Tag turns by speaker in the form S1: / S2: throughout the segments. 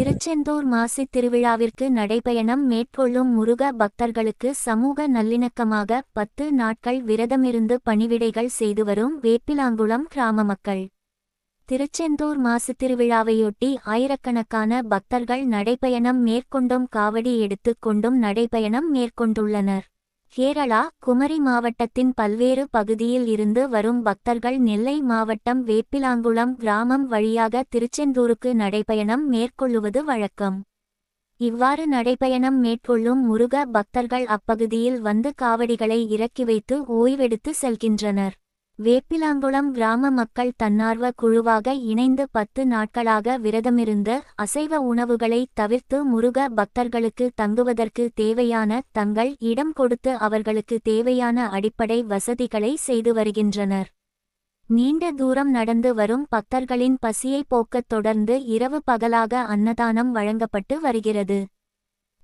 S1: திருச்செந்தூர் மாசித் திருவிழாவிற்கு நடைபயணம் மேற்கொள்ளும் முருக பக்தர்களுக்கு சமூக நல்லிணக்கமாக 10 நாட்கள் விரதமிருந்து பணிவிடைகள் செய்து வரும் வேப்பிலாங்குளம் கிராம மக்கள். திருச்செந்தூர் மாசித் திருவிழாவையொட்டி ஆயிரக்கணக்கான பக்தர்கள் நடைபயணம் மேற்கொண்டும் காவடி எடுத்துக் கொண்டும் நடைபயணம் மேற்கொண்டுள்ளனர். கேரளா, குமரி மாவட்டத்தின் பல்வேறு பகுதியில் இருந்து வரும் பக்தர்கள் நெல்லை மாவட்டம் வேப்பிலாங்குளம் கிராமம் வழியாக திருச்செந்தூருக்கு நடைபயணம் மேற்கொள்ளுவது வழக்கம். இவ்வாறு நடைபயணம் மேற்கொள்ளும் முருக பக்தர்கள் அப்பகுதியில் வந்து காவடிகளை இறக்கி வைத்து ஓய்வெடுத்து செல்கின்றனர். வேப்பிலாங்குளம் கிராம மக்கள் தன்னார்வ குழுவாக இணைந்து 10 நாட்களாக விரதமிருந்து அசைவ உணவுகளை தவிர்த்து முருக பக்தர்களுக்கு தங்குவதற்கு தேவையான தங்கள் இடம் கொடுத்து அவர்களுக்கு தேவையான அடிப்படை வசதிகளை செய்து வருகின்றனர். நீண்ட தூரம் நடந்து வரும் பக்தர்களின் பசியை போக்கத் தொடர்ந்து இரவு பகலாக அன்னதானம் வழங்கப்பட்டு வருகிறது.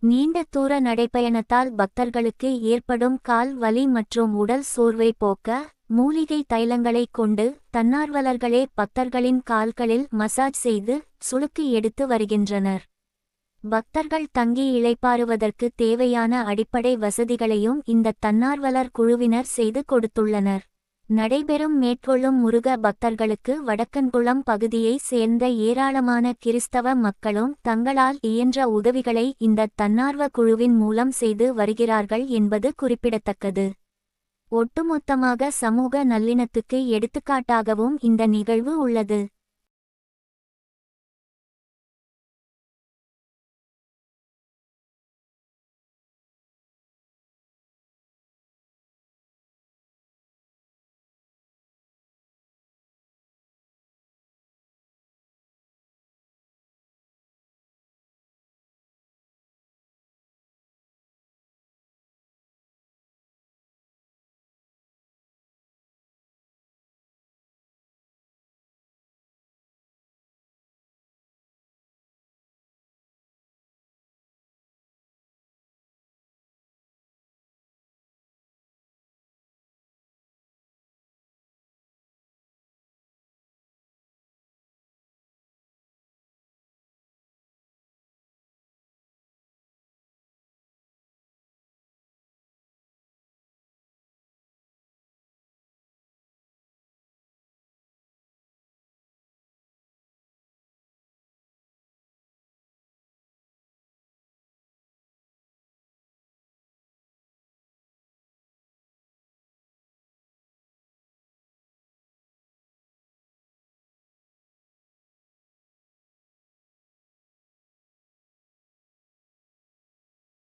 S1: நீண்ட தூர நடைபயணத்தால் பக்தர்களுக்கு ஏற்படும் கால் வலி மற்றும் உடல் சோர்வை போக்க மூலிகை தைலங்களை கொண்டு தன்னார்வலர்களே பக்தர்களின் கால்களில் மசாஜ் செய்து சுளுக்கு எடுத்து வருகின்றனர். பக்தர்கள் தங்கி இளைப்பாறுவதற்கு தேவையான அடிப்படை வசதிகளையும் இந்த தன்னார்வலர் குழுவினர் செய்து கொடுத்துள்ளனர். நடைபெறும் மேற்கொள்ளும் முருக பக்தர்களுக்கு வடக்கன்குளம் பகுதியை சேர்ந்த ஏராளமான கிறிஸ்தவ மக்களும் தங்களால் இயன்ற உதவிகளை இந்த தன்னார்வ குழுவின் மூலம் செய்து வருகிறார்கள் என்பது குறிப்பிடத்தக்கது. ஒட்டுமொத்தமாக சமூக நல்லிணத்துக்கு எடுத்துக்காட்டாகவும் இந்த நிகழ்வு உள்ளது.